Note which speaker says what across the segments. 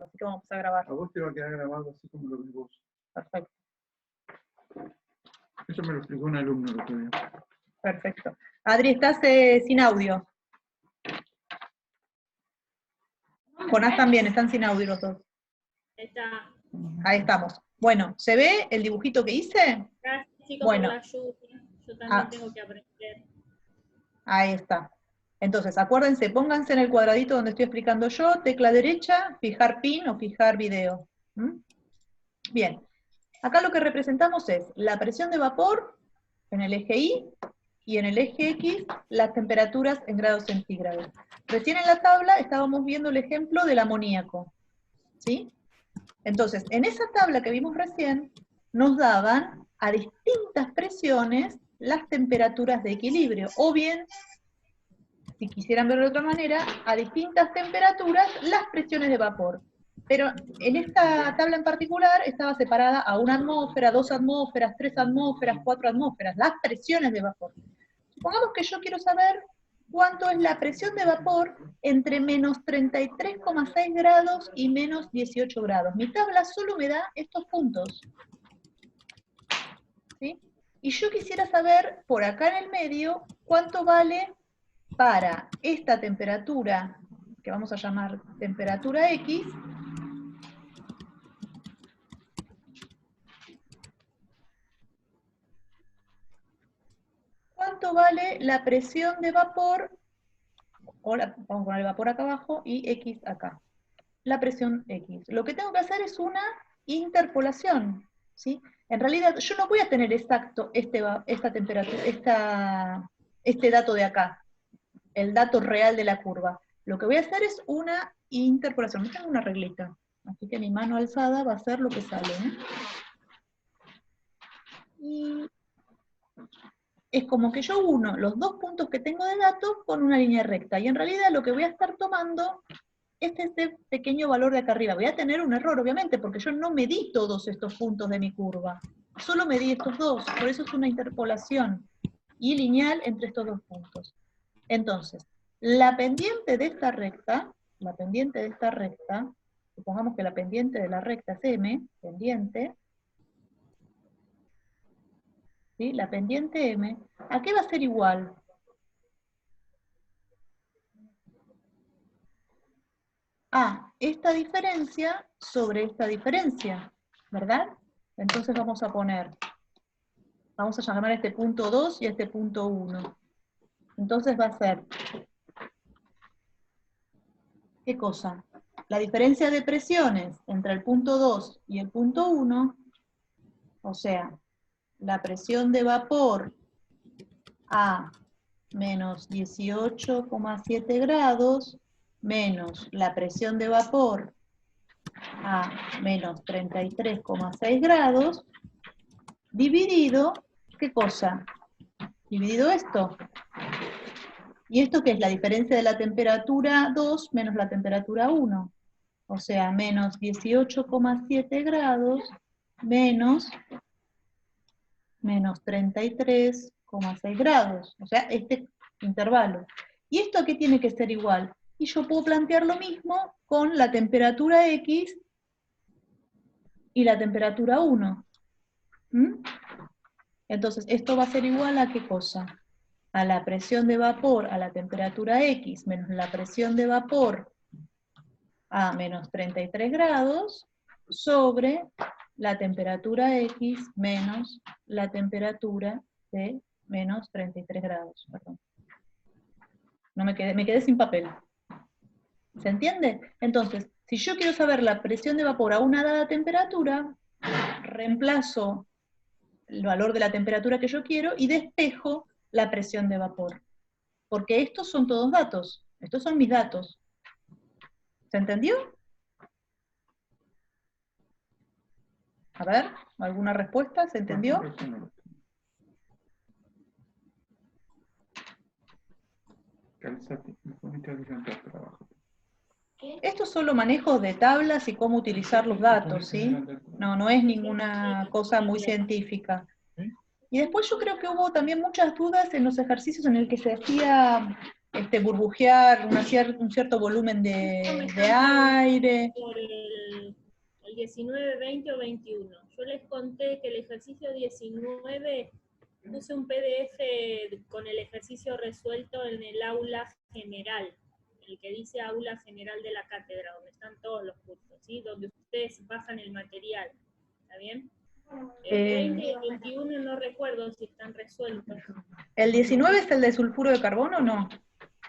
Speaker 1: así que vamos a empezar a grabar.
Speaker 2: A vos te va a quedar grabado así como lo ves vos.
Speaker 1: Perfecto.
Speaker 2: Eso me lo explicó un alumno el otro día.
Speaker 1: Perfecto. Adri, estás sin audio. Jonás también, están sin audio los dos.
Speaker 3: Está.
Speaker 1: Ahí estamos. Bueno, ¿se ve el dibujito que hice?
Speaker 3: Gracias, chicos,
Speaker 1: Bueno.
Speaker 3: por la ayuda. Yo también tengo que aprender.
Speaker 1: Ahí está. Entonces, acuérdense, pónganse en el cuadradito donde estoy explicando yo, tecla derecha, fijar pin o fijar video. ¿Mm? Bien. Acá lo que representamos es la presión de vapor en el eje Y y en el eje X las temperaturas en grados centígrados. Recién en la tabla estábamos viendo el ejemplo del amoníaco. ¿Sí? Entonces, en esa tabla que vimos recién, nos daban a distintas presiones las temperaturas de equilibrio, o bien, si quisieran verlo de otra manera, a distintas temperaturas las presiones de vapor. Pero en esta tabla en particular estaba separada a 1 atmósfera, 2 atmósferas, 3 atmósferas, 4 atmósferas, las presiones de vapor. Supongamos que yo quiero saber cuánto es la presión de vapor entre menos 33,6 grados y menos 18 grados. Mi tabla solo me da estos puntos. ¿Sí? Y yo quisiera saber, por acá en el medio, cuánto vale para esta temperatura, que vamos a llamar temperatura X, cuánto vale la presión de vapor, vamos a poner el vapor acá abajo y X acá. La presión X. Lo que tengo que hacer es una interpolación, ¿sí? En realidad yo no voy a tener exacto esta temperatura, este dato de acá, el dato real de la curva. Lo que voy a hacer es una interpolación. No tengo una reglita, así que mi mano alzada va a ser lo que sale, ¿eh? Y es como que yo uno los dos puntos que tengo de datos con una línea recta, y en realidad lo que voy a estar tomando es este pequeño valor de acá arriba. Voy a tener un error, obviamente, porque yo no medí todos estos puntos de mi curva. Solo medí estos dos, por eso es una interpolación y lineal entre estos dos puntos. Entonces, la pendiente de esta recta, supongamos que la pendiente de la recta es M, pendiente, ¿sí? La pendiente M, ¿a qué va a ser igual? A esta diferencia sobre esta diferencia, ¿verdad? Entonces vamos a llamar a este punto 2 y a este punto 1. Entonces va a ser, ¿qué cosa? La diferencia de presiones entre el punto 2 y el punto 1, o sea, la presión de vapor a menos 18,7 grados, menos la presión de vapor a menos 33,6 grados, dividido, ¿qué cosa? Dividido esto. ¿Y esto qué es? La diferencia de la temperatura 2 menos la temperatura 1. O sea, menos 18,7 grados menos 33,6 grados. O sea, este intervalo. ¿Y esto a qué tiene que ser igual? Y yo puedo plantear lo mismo con la temperatura X y la temperatura 1. Entonces, esto va a ser igual a ¿qué cosa? A la presión de vapor a la temperatura X menos la presión de vapor a menos 33 grados sobre la temperatura X menos la temperatura de menos 33 grados. Perdón. No me quedé sin papel. ¿Se entiende? Entonces, si yo quiero saber la presión de vapor a una dada temperatura, reemplazo el valor de la temperatura que yo quiero y despejo la presión de vapor. Porque estos son todos datos. Estos son mis datos. ¿Se entendió? A ver, ¿alguna respuesta? ¿Se entendió? Esto es solo manejo de tablas y cómo utilizar los datos, ¿sí? No es ninguna cosa muy científica. Y después yo creo que hubo también muchas dudas en los ejercicios en el que se hacía burbujear un cierto volumen de aire.
Speaker 3: Por el el 19, 20 o 21. Yo les conté que el ejercicio 19 puse un PDF con el ejercicio resuelto en el aula general, el que dice aula general de la cátedra, donde están todos los cursos, ¿sí? Donde ustedes bajan el material, ¿está bien? El 20 y el 21 no recuerdo si están resueltos.
Speaker 1: ¿El 19 es el de sulfuro de carbono o no?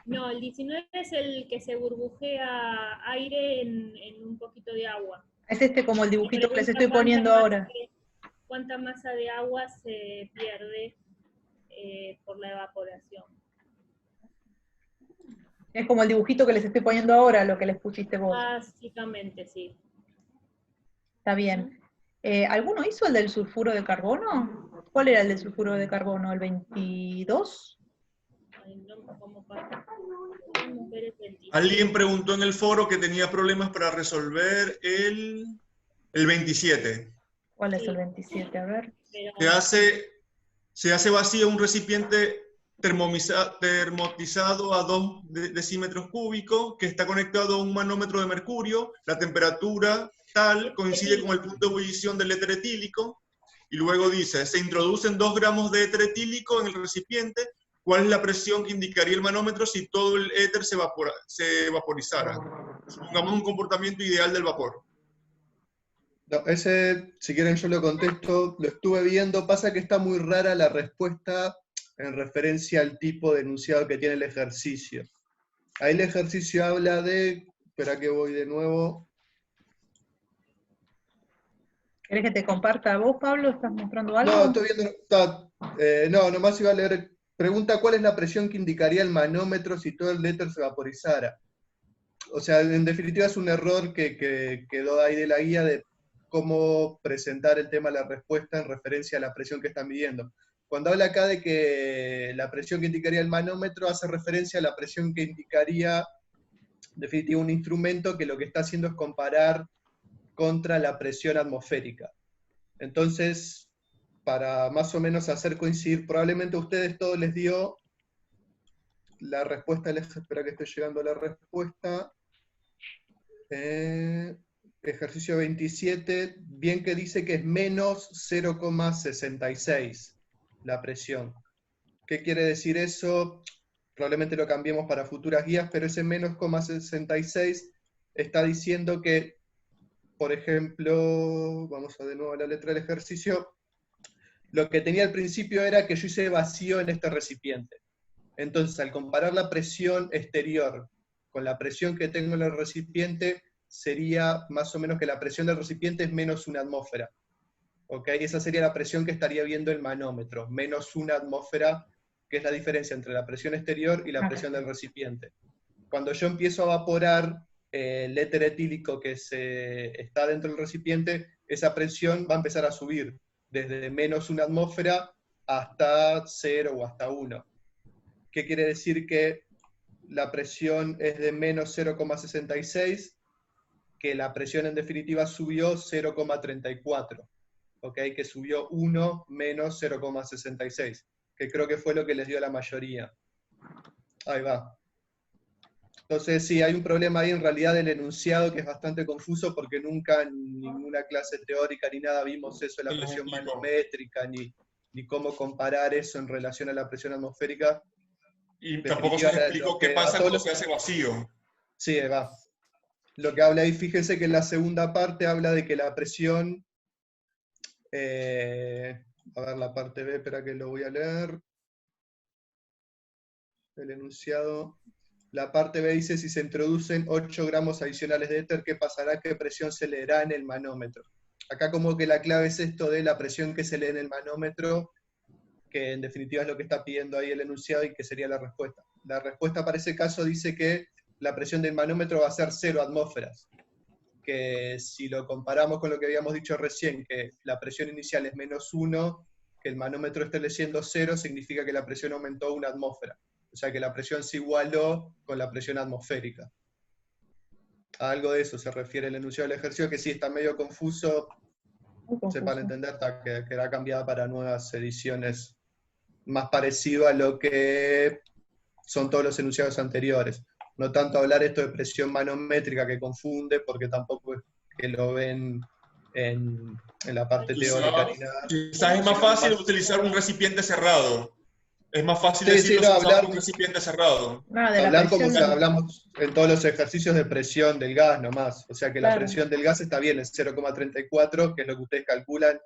Speaker 3: No, el 19 es el que se burbujea aire en un poquito de agua.
Speaker 1: Es este como el dibujito que les estoy
Speaker 3: Pregunta
Speaker 1: poniendo ahora.
Speaker 3: cuánta masa de agua se pierde por la evaporación.
Speaker 1: Es como el dibujito que les estoy poniendo ahora, lo que les pusiste vos.
Speaker 3: Básicamente, sí.
Speaker 1: Está bien. ¿Alguno hizo el del sulfuro de carbono? ¿Cuál era el del sulfuro de carbono? ¿El 22?
Speaker 3: Ay, no, ¿cómo pasa?
Speaker 4: Alguien preguntó en el foro que tenía problemas para resolver el 27.
Speaker 1: ¿Cuál es el 27? A ver.
Speaker 4: Se hace vacío un recipiente termotizado a 2 decímetros cúbicos que está conectado a un manómetro de mercurio. La temperatura tal coincide con el punto de ebullición del éter etílico. Y luego dice, se introducen 2 gramos de éter etílico en el recipiente. ¿Cuál es la presión que indicaría el manómetro si todo el éter se vaporizara? Supongamos un comportamiento ideal del vapor.
Speaker 5: No, ese, si quieren yo lo contesto, lo estuve viendo, pasa que está muy rara la respuesta en referencia al tipo de enunciado que tiene el ejercicio. Ahí el ejercicio habla de, espera que voy de nuevo.
Speaker 1: ¿Querés que te comparta a vos, Pablo? ¿Estás mostrando algo?
Speaker 5: No, estoy viendo, no, nomás iba a leer, pregunta cuál es la presión que indicaría el manómetro si todo el éter se vaporizara. O sea, en definitiva es un error que quedó ahí de la guía de cómo presentar el tema de la respuesta en referencia a la presión que están midiendo. Cuando habla acá de que la presión que indicaría el manómetro hace referencia a la presión que indicaría, en definitiva, un instrumento que lo que está haciendo es comparar contra la presión atmosférica. Entonces, para más o menos hacer coincidir, probablemente a ustedes todos les dio la respuesta, espera que esté llegando a la respuesta. Ejercicio 27, bien que dice que es menos 0,66 la presión. ¿Qué quiere decir eso? Probablemente lo cambiemos para futuras guías, pero ese menos 0,66 está diciendo que, por ejemplo, vamos a de nuevo a la letra del ejercicio, lo que tenía al principio era que yo hice vacío en este recipiente. Entonces, al comparar la presión exterior con la presión que tengo en el recipiente, sería más o menos que la presión del recipiente es menos 1 atmósfera. ¿Ok? Esa sería la presión que estaría viendo el manómetro, menos 1 atmósfera, que es la diferencia entre la presión exterior y la presión del recipiente. Cuando yo empiezo a evaporar el éter etílico que está dentro del recipiente, esa presión va a empezar a subir, desde menos 1 atmósfera hasta 0 o hasta 1. ¿Qué quiere decir? Que la presión es de menos 0,66, que la presión en definitiva subió 0,34, ¿ok? Que subió 1 menos 0,66, que creo que fue lo que les dio a la mayoría. Ahí va. Entonces sí, hay un problema ahí en realidad del enunciado que es bastante confuso porque nunca en ninguna clase teórica ni nada vimos eso de la presión manométrica, ni cómo comparar eso en relación a la presión atmosférica.
Speaker 4: Y tampoco se explicó qué pasa cuando se hace vacío.
Speaker 5: Sí, va. Lo que habla ahí, fíjense que en la segunda parte habla de que la presión, a ver la parte B, espera que lo voy a leer, el enunciado, la parte B dice si se introducen 8 gramos adicionales de éter, ¿qué pasará? ¿Qué presión se leerá en el manómetro? Acá como que la clave es esto de la presión que se lee en el manómetro, que en definitiva es lo que está pidiendo ahí el enunciado y que sería la respuesta. La respuesta para ese caso dice que la presión del manómetro va a ser 0 atmósferas, que si lo comparamos con lo que habíamos dicho recién, que la presión inicial es menos 1, que el manómetro esté leyendo 0, significa que la presión aumentó 1 atmósfera. O sea que la presión se igualó con la presión atmosférica. A algo de eso se refiere el enunciado del ejercicio, que sí está medio confuso, sepan entender, que quedará cambiada para nuevas ediciones, más parecido a lo que son todos los enunciados anteriores. No tanto hablar esto de presión manométrica que confunde, porque tampoco es que lo ven en la parte teórica ni nada.
Speaker 4: Quizás es más fácil utilizar un recipiente cerrado. Es más fácil
Speaker 5: Sí,
Speaker 4: decirlo
Speaker 5: sí, no,
Speaker 4: si usamos
Speaker 5: hablar-
Speaker 4: un recipiente cerrado.
Speaker 1: Nada de la
Speaker 5: Hablar como
Speaker 1: presión.
Speaker 5: hablamos en todos los ejercicios de presión del gas nomás. O sea que la
Speaker 1: Claro.
Speaker 5: presión del gas está bien, es 0,34, que es lo que ustedes calculan,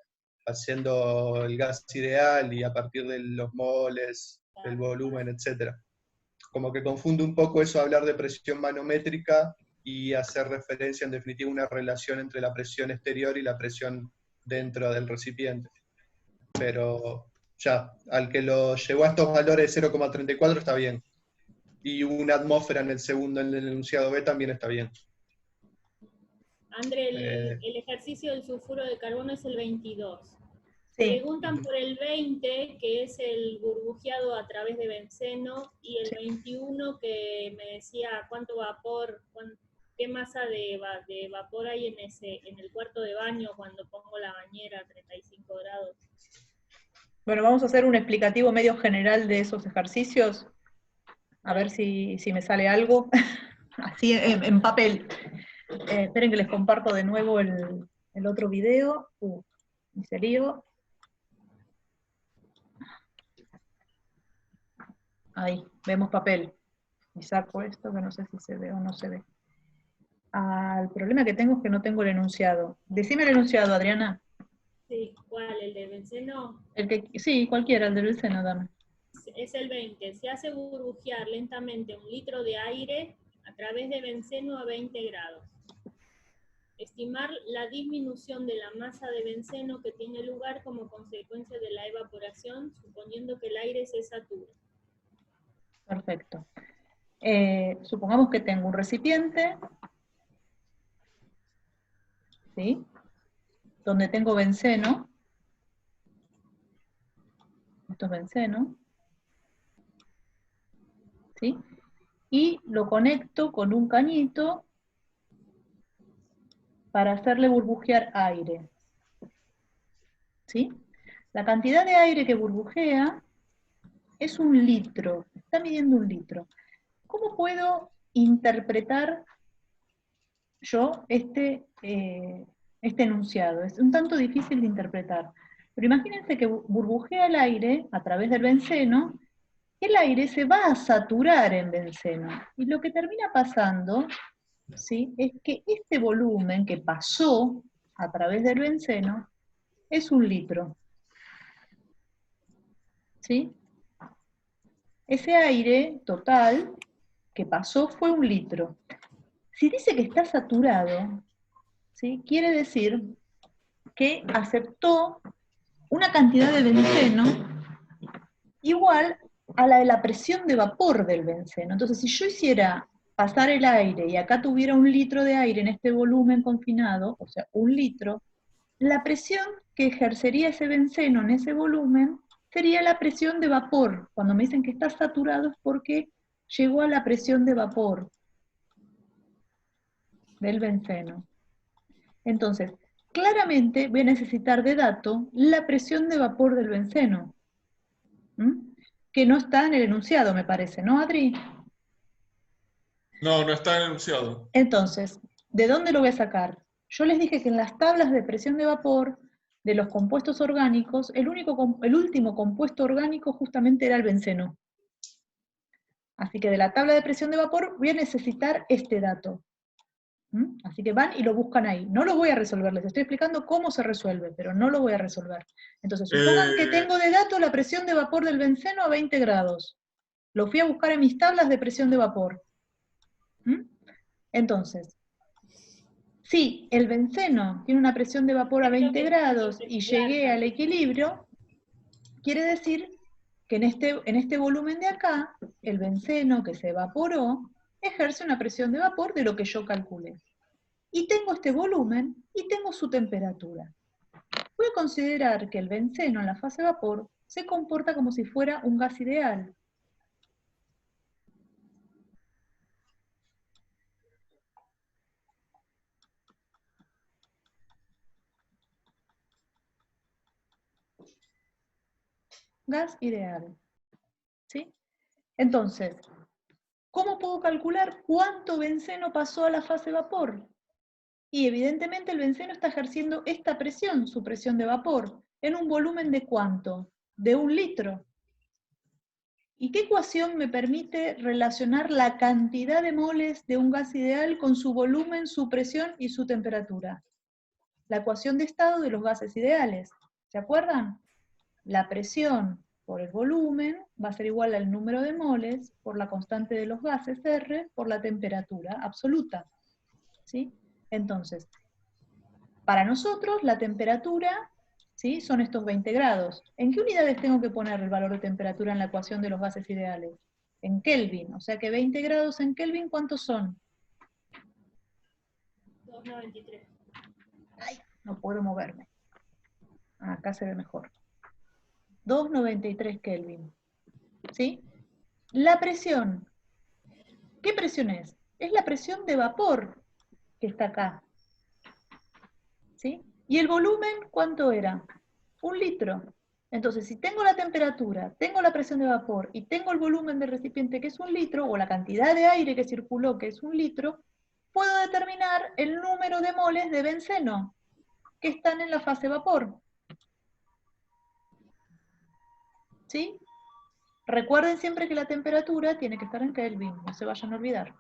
Speaker 5: haciendo el gas ideal y a partir de los moles, del volumen, etc. Como que confunde un poco eso, hablar de presión manométrica y hacer referencia en definitiva a una relación entre la presión exterior y la presión dentro del recipiente. Pero ya, al que lo llevó a estos valores de 0,34 está bien. Y una atmósfera en el segundo, en el enunciado B, también está bien.
Speaker 3: André, el ejercicio del sulfuro de carbono es el 22.
Speaker 1: Sí,
Speaker 3: Preguntan por el 20, que es el burbujeado a través de benceno, y el 21, que me decía cuánto vapor, qué masa de vapor hay en el cuarto de baño cuando pongo la bañera a 35 grados.
Speaker 1: bueno, vamos a hacer un explicativo medio general de esos ejercicios, a ver si me sale algo, así en papel. Esperen que les comparto de nuevo el otro video. Hice lío. Ahí, vemos papel. Y saco esto, que no sé si se ve o no se ve. El problema que tengo es que no tengo el enunciado. Decime el enunciado, Adriana.
Speaker 3: Sí, ¿cuál? ¿El de benceno?
Speaker 1: Sí, cualquiera, el del benceno, dame.
Speaker 3: Es el 20. Se hace burbujear lentamente 1 litro de aire a través de benceno a 20 grados. Estimar la disminución de la masa de benceno que tiene lugar como consecuencia de la evaporación, suponiendo que el aire se satura.
Speaker 1: Perfecto. Supongamos que tengo un recipiente, ¿sí? Donde tengo benceno. Esto es benceno. ¿Sí? Y lo conecto con un cañito para hacerle burbujear aire. ¿Sí? La cantidad de aire que burbujea es 1 litro, está midiendo 1 litro. ¿Cómo puedo interpretar yo este enunciado? Es un tanto difícil de interpretar. Pero imagínense que burbujea el aire a través del benceno, el aire se va a saturar en benceno. Y lo que termina pasando, ¿sí?, es que este volumen que pasó a través del benceno es 1 litro. ¿Sí? Ese aire total que pasó fue 1 litro. Si dice que está saturado, ¿sí?, quiere decir que aceptó una cantidad de benceno igual a la de la presión de vapor del benceno. Entonces, si yo hiciera pasar el aire y acá tuviera 1 litro de aire en este volumen confinado, o sea, 1 litro, la presión que ejercería ese benceno en ese volumen sería la presión de vapor. Cuando me dicen que está saturado es porque llegó a la presión de vapor del benceno. Entonces, claramente voy a necesitar de dato la presión de vapor del benceno, que no está en el enunciado, me parece, ¿no, Adri?
Speaker 4: No, no está enunciado.
Speaker 1: Entonces, ¿de dónde lo voy a sacar? Yo les dije que en las tablas de presión de vapor de los compuestos orgánicos, el último compuesto orgánico justamente era el benceno. Así que de la tabla de presión de vapor voy a necesitar este dato. Así que van y lo buscan ahí. No lo voy a resolver, les estoy explicando cómo se resuelve, pero no lo voy a resolver. Entonces, supongan que tengo de dato la presión de vapor del benceno a 20 grados. Lo fui a buscar en mis tablas de presión de vapor. Entonces, si el benceno tiene una presión de vapor a 20 grados y llegué al equilibrio, quiere decir que en este volumen de acá, el benceno que se evaporó ejerce una presión de vapor de lo que yo calculé. Y tengo este volumen y tengo su temperatura. Voy a considerar que el benceno en la fase vapor se comporta como si fuera un gas ideal. Gas ideal. ¿Sí? Entonces, ¿cómo puedo calcular cuánto benceno pasó a la fase vapor? Y evidentemente el benceno está ejerciendo esta presión, su presión de vapor, en un volumen de ¿cuánto? De 1 litro. ¿Y qué ecuación me permite relacionar la cantidad de moles de un gas ideal con su volumen, su presión y su temperatura? La ecuación de estado de los gases ideales. ¿Se acuerdan? La presión por el volumen va a ser igual al número de moles por la constante de los gases R por la temperatura absoluta. ¿Sí? Entonces, para nosotros la temperatura, ¿sí?, son estos 20 grados. ¿En qué unidades tengo que poner el valor de temperatura en la ecuación de los gases ideales? En Kelvin, o sea que 20 grados en Kelvin, ¿cuántos son?
Speaker 3: 293.
Speaker 1: Ay, no puedo moverme. Acá se ve mejor. 293 Kelvin. ¿Sí? La presión. ¿Qué presión es? Es la presión de vapor que está acá. ¿Sí? ¿Y el volumen cuánto era? 1 litro. Entonces, si tengo la temperatura, tengo la presión de vapor y tengo el volumen del recipiente que es 1 litro, o la cantidad de aire que circuló que es 1 litro, puedo determinar el número de moles de benceno que están en la fase vapor. ¿Sí? Recuerden siempre que la temperatura tiene que estar en Kelvin, no se vayan a olvidar.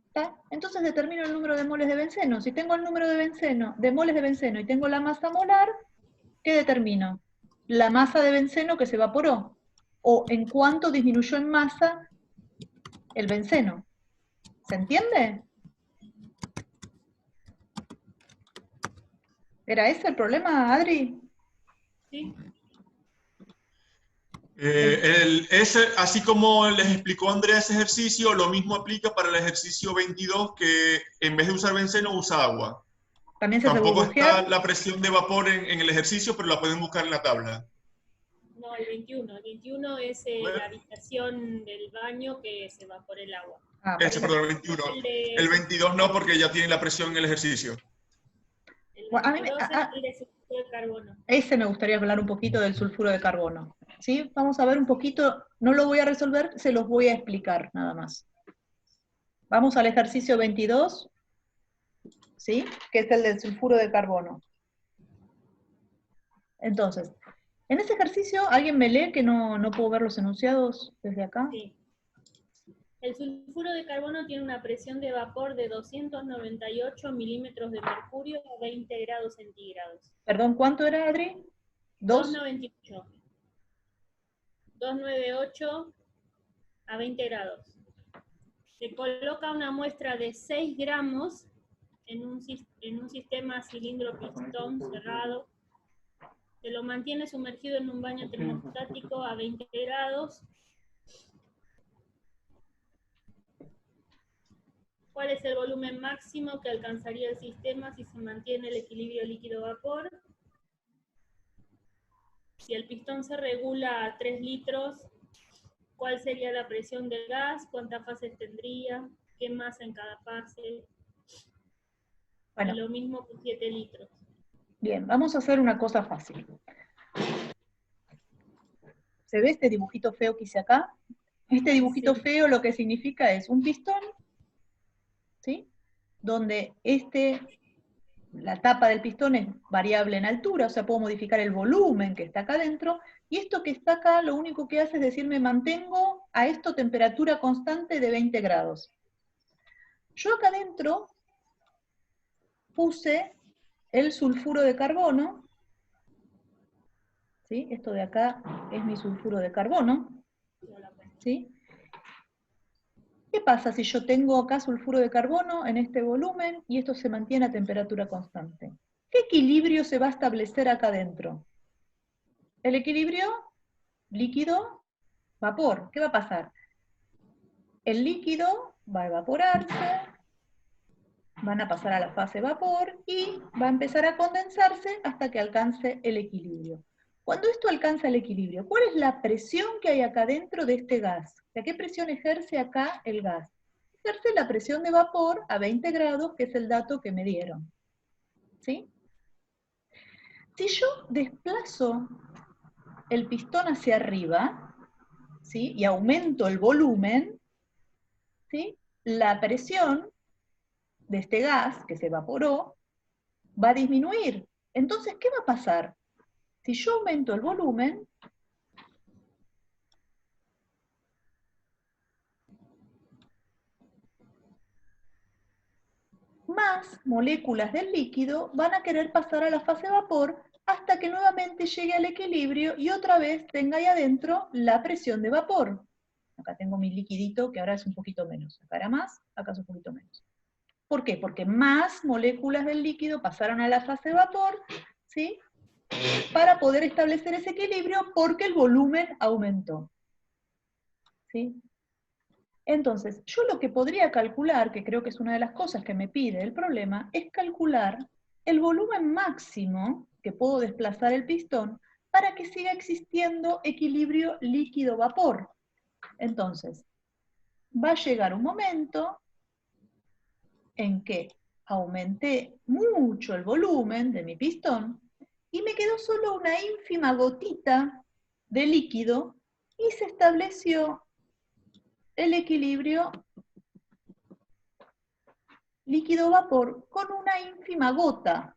Speaker 1: ¿Está? Entonces determino el número de moles de benceno. Si tengo el número de moles de benceno y tengo la masa molar, ¿qué determino? La masa de benceno que se evaporó, o en cuánto disminuyó en masa el benceno. ¿Se entiende? ¿Era ese el problema, Adri?
Speaker 3: ¿Sí?
Speaker 4: Así como les explicó Andrea ese ejercicio, lo mismo aplica para el ejercicio 22, que en vez de usar benceno usa agua.
Speaker 1: ¿También se hace
Speaker 4: Tampoco está
Speaker 1: burbujear?
Speaker 4: la presión de vapor en el ejercicio, pero la pueden buscar en la tabla.
Speaker 3: No, el 21. El 21 es la habitación del baño que se evapora el agua.
Speaker 1: Ah,
Speaker 4: Ese,
Speaker 1: perfecto.
Speaker 4: perdón, el 21. El 22 no, porque ya tiene la presión en el ejercicio.
Speaker 3: El
Speaker 1: Bueno,
Speaker 3: 22 es el de sulfuro de carbono.
Speaker 1: Ese me gustaría hablar un poquito del sulfuro de carbono. ¿Sí? Vamos a ver un poquito, no lo voy a resolver, se los voy a explicar nada más. Vamos al ejercicio 22, ¿sí?, que es el del sulfuro de carbono. Entonces, en ese ejercicio, ¿alguien me lee que no puedo ver los enunciados desde acá?
Speaker 3: Sí. El sulfuro de carbono tiene una presión de vapor de 298 milímetros de mercurio a 20 grados centígrados.
Speaker 1: Perdón, ¿cuánto era, Adri?
Speaker 3: 298. 298 a 20 grados. Se coloca una muestra de 6 gramos en un sistema cilindro-pistón cerrado. Se lo mantiene sumergido en un baño termostático a 20 grados. ¿Cuál es el volumen máximo que alcanzaría el sistema si se mantiene el equilibrio líquido-vapor? Si el pistón se regula a 3 litros, ¿cuál sería la presión del gas? ¿Cuántas fases tendría? ¿Qué masa en cada fase?
Speaker 1: Bueno.
Speaker 3: Y lo mismo con 7 litros.
Speaker 1: Bien, vamos a hacer una cosa fácil. ¿Se ve este dibujito feo que hice acá? Este dibujito feo lo que significa es un pistón, ¿sí?, donde la tapa del pistón es variable en altura, o sea, puedo modificar el volumen que está acá adentro, y esto que está acá lo único que hace es decirme mantengo a esto temperatura constante de 20 grados. Yo acá adentro puse el sulfuro de carbono, ¿sí? Esto de acá es mi sulfuro de carbono, ¿sí? ¿Qué pasa si yo tengo acá sulfuro de carbono en este volumen y esto se mantiene a temperatura constante? ¿Qué equilibrio se va a establecer acá adentro? El equilibrio líquido-vapor. ¿Qué va a pasar? El líquido va a evaporarse, van a pasar a la fase vapor y va a empezar a condensarse hasta que alcance el equilibrio. Cuando esto alcanza el equilibrio, ¿cuál es la presión que hay acá dentro de este gas? ¿A qué presión ejerce acá el gas? Ejerce la presión de vapor a 20 grados, que es el dato que me dieron. ¿Sí? Si yo desplazo el pistón hacia arriba, ¿sí?, y aumento el volumen, ¿sí?, la presión de este gas que se evaporó va a disminuir. Entonces, ¿qué va a pasar? Si yo aumento el volumen, más moléculas del líquido van a querer pasar a la fase vapor hasta que nuevamente llegue al equilibrio y otra vez tenga ahí adentro la presión de vapor. Acá tengo mi liquidito que ahora es un poquito menos. Acá era más, acá es un poquito menos. ¿Por qué? Porque más moléculas del líquido pasaron a la fase vapor, ¿sí? Para poder establecer ese equilibrio porque el volumen aumentó. ¿Sí? Entonces, yo lo que podría calcular, que creo que es una de las cosas que me pide el problema, es calcular el volumen máximo que puedo desplazar el pistón para que siga existiendo equilibrio líquido-vapor. Entonces, va a llegar un momento en que aumenté mucho el volumen de mi pistón y me quedó solo una ínfima gotita de líquido y se estableció el equilibrio líquido-vapor con una ínfima gota.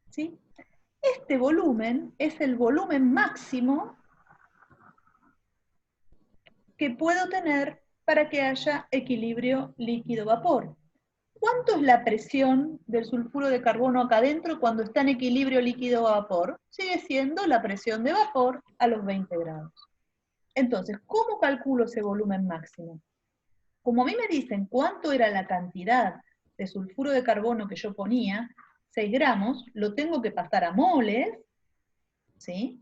Speaker 1: ¿Sí? Este volumen es el volumen máximo que puedo tener para que haya equilibrio líquido-vapor. ¿Cuánto es la presión del sulfuro de carbono acá adentro cuando está en equilibrio líquido-vapor? Sigue siendo la presión de vapor a los 20 grados. Entonces, ¿cómo calculo ese volumen máximo? Como a mí me dicen cuánto era la cantidad de sulfuro de carbono que yo ponía, 6 gramos, lo tengo que pasar a moles, ¿sí?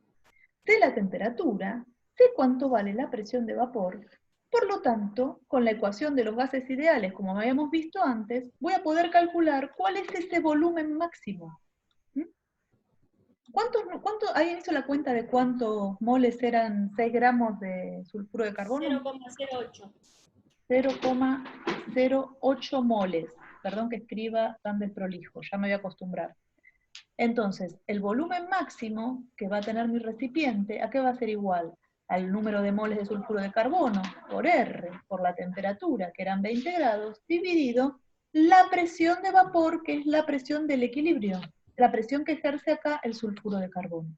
Speaker 1: Sé la temperatura, sé cuánto vale la presión de vapor. Por lo tanto, con la ecuación de los gases ideales, como habíamos visto antes, voy a poder calcular cuál es ese volumen máximo. ¿Alguien hizo la cuenta de cuántos moles eran 6 gramos de sulfuro de carbono?
Speaker 3: 0,08.
Speaker 1: 0,08 moles. Perdón que escriba tan desprolijo, ya me voy a acostumbrar. Entonces, el volumen máximo que va a tener mi recipiente, ¿a qué va a ser igual? Al número de moles de sulfuro de carbono, por R, por la temperatura, que eran 20 grados, dividido la presión de vapor, que es la presión del equilibrio, la presión que ejerce acá el sulfuro de carbono.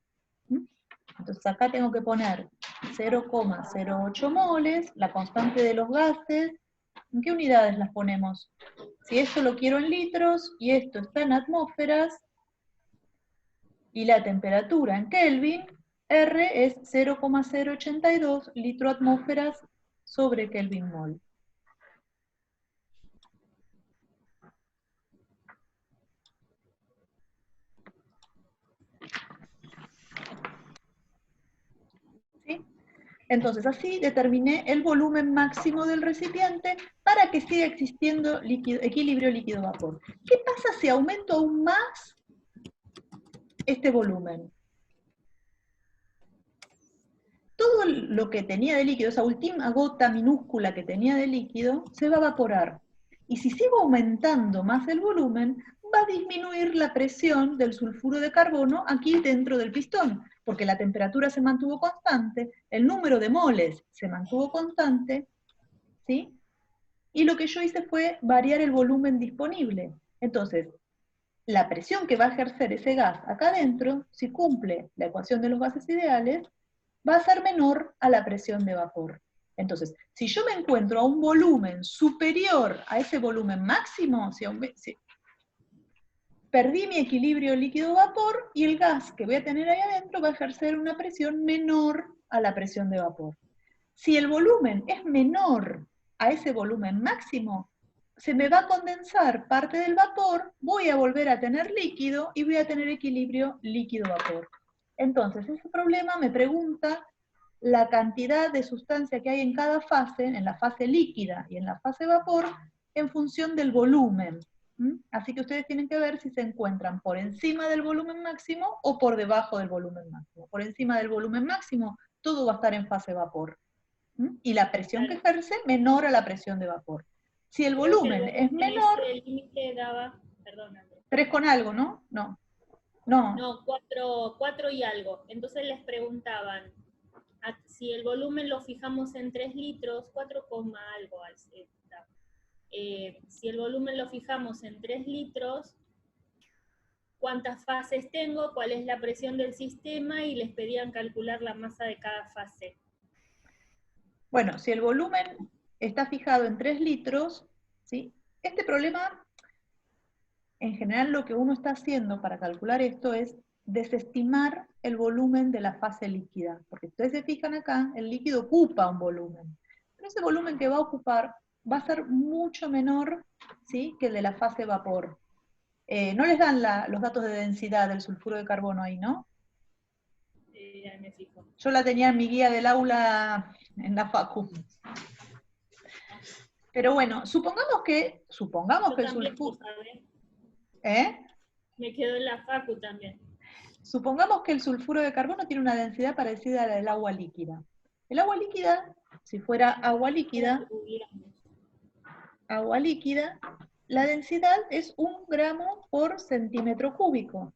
Speaker 1: Entonces acá tengo que poner 0,08 moles, la constante de los gases. ¿En qué unidades las ponemos? Si esto lo quiero en litros y esto está en atmósferas, y la temperatura en Kelvin, R es 0,082 litro atmósferas sobre Kelvin mol. ¿Sí? Entonces así determiné el volumen máximo del recipiente para que siga existiendo equilibrio líquido-vapor. ¿Qué pasa si aumento aún más este volumen? Todo lo que tenía de líquido, esa última gota minúscula que tenía de líquido, se va a evaporar. Y si sigo aumentando más el volumen, va a disminuir la presión del sulfuro de carbono aquí dentro del pistón, porque la temperatura se mantuvo constante, el número de moles se mantuvo constante, ¿sí? Y lo que yo hice fue variar el volumen disponible. Entonces, la presión que va a ejercer ese gas acá adentro, si cumple la ecuación de los gases ideales, va a ser menor a la presión de vapor. Entonces, si yo me encuentro a un volumen superior a ese volumen máximo, perdí mi equilibrio líquido-vapor y el gas que voy a tener ahí adentro va a ejercer una presión menor a la presión de vapor. Si el volumen es menor a ese volumen máximo, se me va a condensar parte del vapor, voy a volver a tener líquido y voy a tener equilibrio líquido-vapor. Entonces, ese problema me pregunta la cantidad de sustancia que hay en cada fase, en la fase líquida y en la fase vapor, en función del volumen. Así que ustedes tienen que ver si se encuentran por encima del volumen máximo o por debajo del volumen máximo. Por encima del volumen máximo, todo va a estar en fase vapor. Y la presión que ejerce menor a la presión de vapor. Si el volumen es menor...
Speaker 3: El límite daba, perdón,
Speaker 1: 3 con algo, ¿no? No.
Speaker 3: No, 4 y algo. Entonces les preguntaban, si el volumen lo fijamos en 3 litros, 4, algo, si el volumen lo fijamos en 3 litros, cuántas fases tengo, cuál es la presión del sistema, y les pedían calcular la masa de cada fase.
Speaker 1: Bueno, si el volumen está fijado en 3 litros, ¿sí? Este problema, en general lo que uno está haciendo para calcular esto es desestimar el volumen de la fase líquida, porque ustedes se fijan acá, el líquido ocupa un volumen, pero ese volumen que va a ocupar va a ser mucho menor, ¿sí?, que el de la fase vapor. No les dan los datos de densidad del sulfuro de carbono ahí, ¿no?
Speaker 3: Ahí me fijo.
Speaker 1: Yo la tenía en mi guía del aula en la facu. Pero bueno, supongamos que el sulfuro...
Speaker 3: Me quedo en la facu también.
Speaker 1: Supongamos que el sulfuro de carbono tiene una densidad parecida a la del agua líquida. El agua líquida, si fuera agua líquida, la densidad es 1 gramo por centímetro cúbico.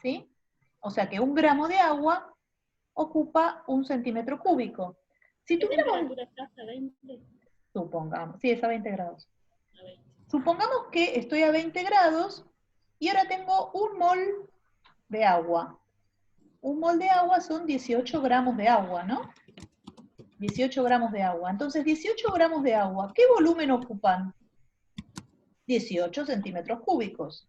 Speaker 1: ¿Sí? O sea que 1 gramo de agua ocupa 1 centímetro cúbico. Si
Speaker 3: ¿Qué
Speaker 1: tuviéramos...
Speaker 3: temperatura estás? ¿A 20?
Speaker 1: Supongamos, sí, es a 20 grados.
Speaker 3: A 20.
Speaker 1: Supongamos que estoy a 20 grados y ahora tengo 1 mol de agua. 1 mol de agua son 18 gramos de agua, ¿no? 18 gramos de agua. Entonces, 18 gramos de agua, ¿qué volumen ocupan? 18 centímetros cúbicos.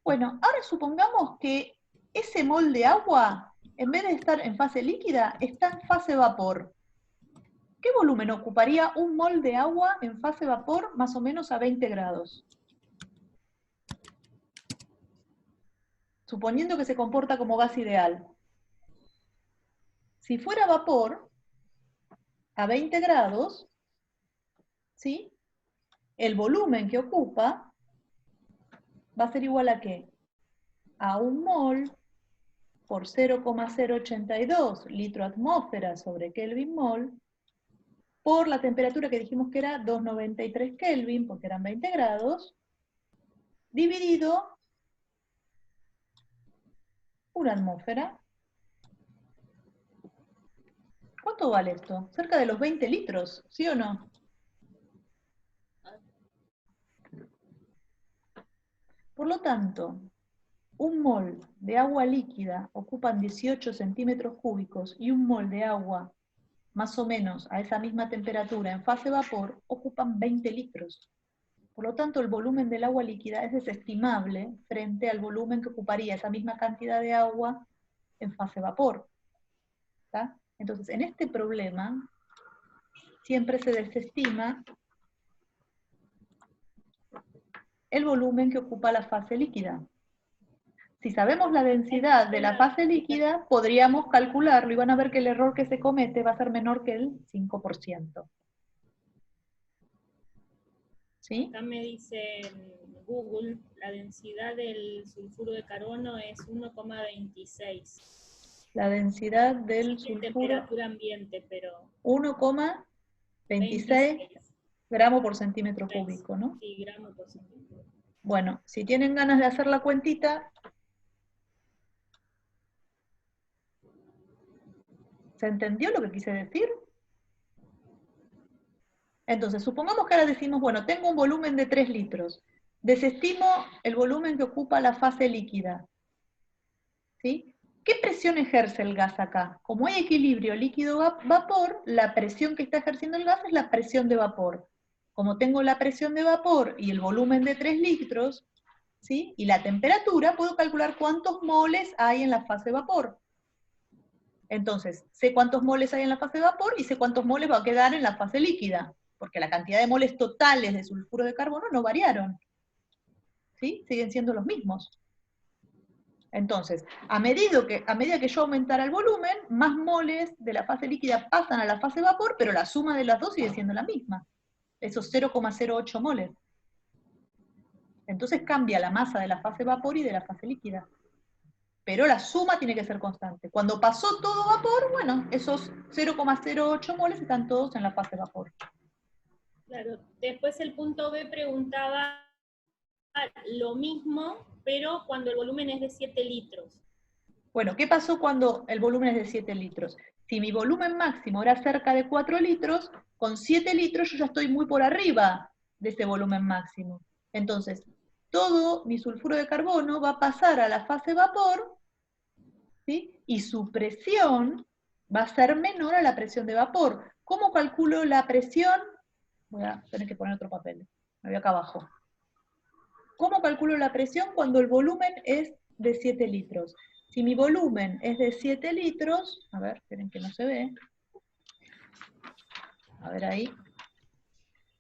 Speaker 1: Bueno, ahora supongamos que ese mol de agua, en vez de estar en fase líquida, está en fase vapor. ¿Qué volumen ocuparía 1 mol de agua en fase vapor más o menos a 20 grados? Suponiendo que se comporta como gas ideal. Si fuera vapor, a 20 grados, ¿sí?, el volumen que ocupa va a ser igual a ¿qué? A 1 mol por 0,082 litro atmósfera sobre Kelvin mol, por la temperatura que dijimos que era 293 Kelvin, porque eran 20 grados, dividido una atmósfera. ¿Cuánto vale esto? Cerca de los 20 litros, ¿sí o no? Por lo tanto, 1 mol de agua líquida ocupan 18 centímetros cúbicos y 1 mol de agua, más o menos a esa misma temperatura en fase vapor, ocupan 20 litros. Por lo tanto, el volumen del agua líquida es desestimable frente al volumen que ocuparía esa misma cantidad de agua en fase vapor. ¿Está? Entonces, en este problema, siempre se desestima el volumen que ocupa la fase líquida. Si sabemos la densidad de la fase líquida, podríamos calcularlo y van a ver que el error que se comete va a ser menor que el 5%. ¿Sí?
Speaker 3: Acá me dice en Google, la densidad del sulfuro de carbono es 1,26.
Speaker 1: La densidad del
Speaker 3: Sí,
Speaker 1: sulfuro,
Speaker 3: temperatura ambiente, pero
Speaker 1: 1,26 gramos por centímetro cúbico, ¿no?
Speaker 3: Sí, gramos por centímetro.
Speaker 1: Bueno, si tienen ganas de hacer la cuentita, ¿se entendió lo que quise decir? Entonces, supongamos que ahora decimos, bueno, tengo un volumen de 3 litros. Desestimo el volumen que ocupa la fase líquida. ¿Sí? ¿Qué presión ejerce el gas acá? Como hay equilibrio líquido-vapor, la presión que está ejerciendo el gas es la presión de vapor. Como tengo la presión de vapor y el volumen de 3 litros, ¿sí?, y la temperatura, puedo calcular cuántos moles hay en la fase vapor. Entonces, sé cuántos moles hay en la fase vapor y sé cuántos moles va a quedar en la fase líquida, porque la cantidad de moles totales de sulfuro de carbono no variaron. ¿Sí? Siguen siendo los mismos. Entonces, a medida que yo aumentara el volumen, más moles de la fase líquida pasan a la fase vapor, pero la suma de las dos sigue siendo la misma. Esos 0,08 moles. Entonces cambia la masa de la fase vapor y de la fase líquida. Pero la suma tiene que ser constante. Cuando pasó todo vapor, bueno, esos 0,08 moles están todos en la fase vapor.
Speaker 3: Claro. Después el punto B preguntaba lo mismo, pero cuando el volumen es de 7 litros.
Speaker 1: Bueno, ¿qué pasó cuando el volumen es de 7 litros? Si mi volumen máximo era cerca de 4 litros, con 7 litros yo ya estoy muy por arriba de ese volumen máximo. Entonces, todo mi sulfuro de carbono va a pasar a la fase vapor, ¿sí? Y su presión va a ser menor a la presión de vapor. ¿Cómo calculo la presión? Voy a tener que poner otro papel, me voy acá abajo. ¿Cómo calculo la presión cuando el volumen es de 7 litros? Si mi volumen es de 7 litros, a ver, esperen que no se ve. A ver ahí.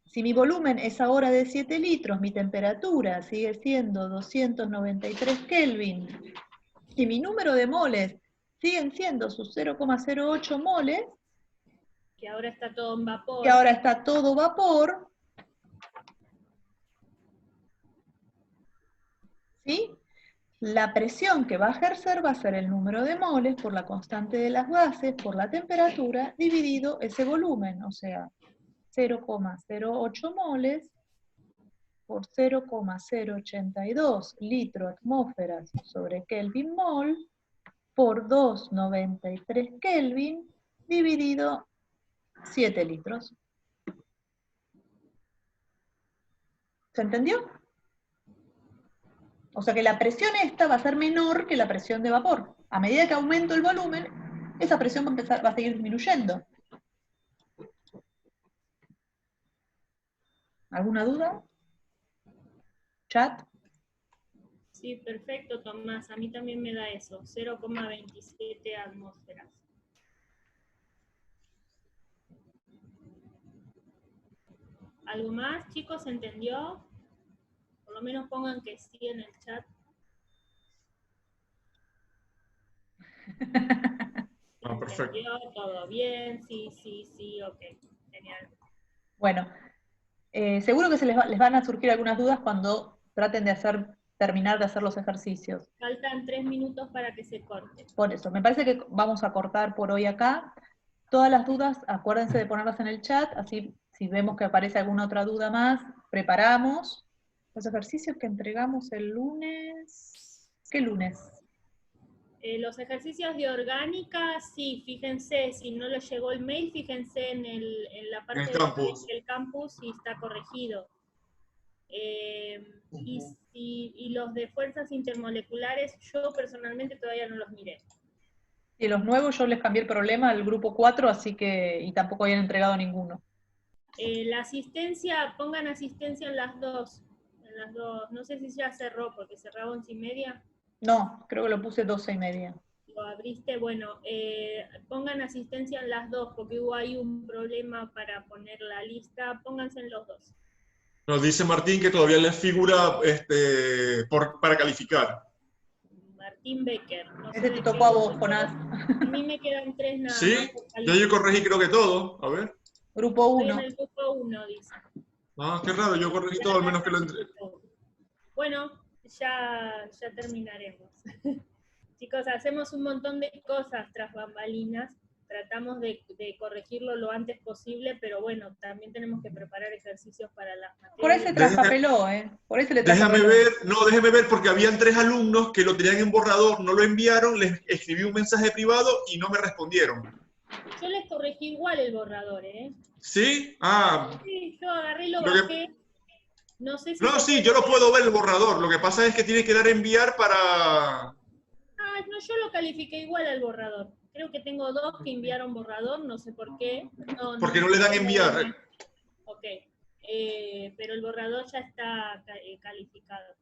Speaker 1: Si mi volumen es ahora de 7 litros, mi temperatura sigue siendo 293 Kelvin, y mi número de moles siguen siendo sus 0,08 moles,
Speaker 3: Que ahora está todo en vapor.
Speaker 1: que ahora está todo vapor, ¿sí? La presión que va a ejercer va a ser el número de moles por la constante de las gases, por la temperatura, dividido ese volumen, o sea, 0,08 moles por 0,082 litro atmósferas sobre Kelvin mol por 293 Kelvin dividido 7 litros. ¿Se entendió? O sea que la presión esta va a ser menor que la presión de vapor. A medida que aumento el volumen, esa presión va a seguir disminuyendo. ¿Alguna duda? ¿Chat?
Speaker 3: Sí, perfecto, Tomás. A mí también me da eso, 0,27 atmósferas. ¿Algo más, chicos? ¿Se entendió? Por lo menos pongan que sí en el chat.
Speaker 4: Ah, perfecto.
Speaker 3: ¿Entendió? ¿Todo bien? Sí, ok. Genial.
Speaker 1: Bueno, seguro que les van a surgir algunas dudas cuando traten de terminar de hacer los ejercicios.
Speaker 3: Faltan 3 minutos para que se corte.
Speaker 1: Por eso, me parece que vamos a cortar por hoy acá. Todas las dudas, acuérdense de ponerlas en el chat, así si vemos que aparece alguna otra duda más, preparamos. Los ejercicios que entregamos el lunes... ¿Qué lunes?
Speaker 3: Los ejercicios de orgánica, sí, fíjense, si no les llegó el mail, fíjense en la parte del campus y está corregido. Y los de fuerzas intermoleculares, yo personalmente todavía no los miré.
Speaker 1: Y los nuevos yo les cambié el problema al grupo 4, así que, y tampoco habían entregado ninguno.
Speaker 3: La asistencia, pongan asistencia en las dos. No sé si ya cerró, porque cerraba 11:30.
Speaker 1: No, creo que lo puse 12:30.
Speaker 3: Lo abriste, bueno, pongan asistencia en las dos, porque hubo ahí un problema para poner la lista, pónganse en los dos.
Speaker 4: Nos dice Martín que todavía les figura para calificar.
Speaker 3: Martín Becker. No
Speaker 1: Ese
Speaker 3: sé
Speaker 1: te tocó a vos, Jonás.
Speaker 3: A mí me quedan 3 nada
Speaker 4: ¿Sí?
Speaker 3: más.
Speaker 4: Yo corregí creo que todo, a ver.
Speaker 1: Grupo 1.
Speaker 3: Estoy en el grupo 1, dice.
Speaker 4: Ah, qué raro, yo corregí todo, al menos que lo entre.
Speaker 3: Bueno, ya terminaremos. Chicos, hacemos un montón de cosas tras bambalinas, tratamos de corregirlo lo antes posible, pero bueno, también tenemos que preparar ejercicios para las materias.
Speaker 1: Por ahí se traspapeló, Por ahí se le
Speaker 4: Déjame ver, porque habían 3 alumnos que lo tenían en borrador, no lo enviaron, les escribí un mensaje privado y no me respondieron.
Speaker 3: Yo les corregí igual el borrador,
Speaker 4: ¿Sí?
Speaker 3: Sí, yo agarré y lo bajé. No sé si...
Speaker 4: No, sí, yo lo puedo ver el borrador, lo que pasa es que tiene que dar a enviar para...
Speaker 3: No, yo lo califiqué igual al borrador. Creo que tengo 2 que enviaron borrador, no sé por qué.
Speaker 4: Porque no le dan enviar.
Speaker 3: Ok, pero el borrador ya está calificado.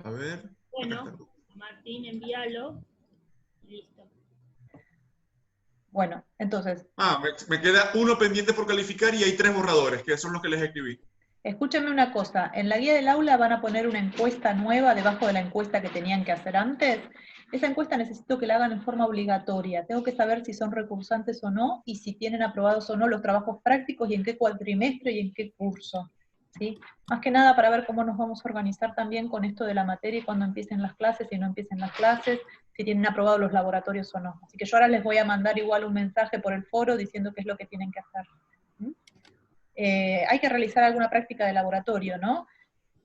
Speaker 4: A ver.
Speaker 3: Bueno, Martín, envíalo. Listo.
Speaker 1: Bueno, entonces...
Speaker 4: me queda uno pendiente por calificar y hay 3 borradores, que son los que les escribí.
Speaker 1: Escúchenme una cosa, en la guía del aula van a poner una encuesta nueva debajo de la encuesta que tenían que hacer antes. Esa encuesta necesito que la hagan en forma obligatoria. Tengo que saber si son recursantes o no, y si tienen aprobados o no los trabajos prácticos, y en qué cuatrimestre y en qué curso. ¿Sí? Más que nada para ver cómo nos vamos a organizar también con esto de la materia y cuando empiecen las clases y no empiecen las clases, si tienen aprobados los laboratorios o no. Así que yo ahora les voy a mandar igual un mensaje por el foro diciendo qué es lo que tienen que hacer. Hay que realizar alguna práctica de laboratorio, ¿no?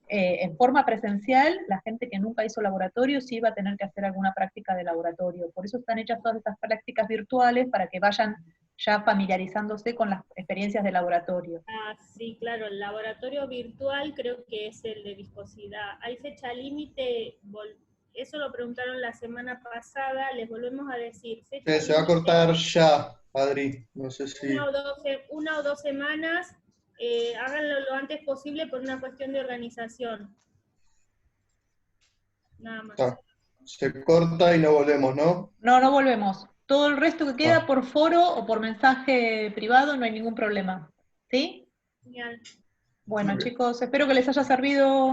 Speaker 1: en forma presencial, la gente que nunca hizo laboratorio sí va a tener que hacer alguna práctica de laboratorio. Por eso están hechas todas estas prácticas virtuales, para que vayan ya familiarizándose con las experiencias de laboratorio.
Speaker 3: Ah, sí, claro, el laboratorio virtual creo que es el de viscosidad. ¿Hay fecha límite? Eso lo preguntaron la semana pasada, les volvemos a decir. Fecha
Speaker 5: Se va a
Speaker 3: límite,
Speaker 5: cortar ya, Adri. No sé si...
Speaker 3: una o dos semanas, háganlo lo antes posible por una cuestión de organización. Nada más.
Speaker 5: Se corta y no volvemos, ¿no?
Speaker 1: No, no volvemos. Todo el resto que queda
Speaker 5: Ah.
Speaker 1: por foro o por mensaje privado, no hay ningún problema. ¿Sí?
Speaker 3: Genial.
Speaker 1: Bueno,
Speaker 2: Muy bien.
Speaker 1: chicos, espero que les haya servido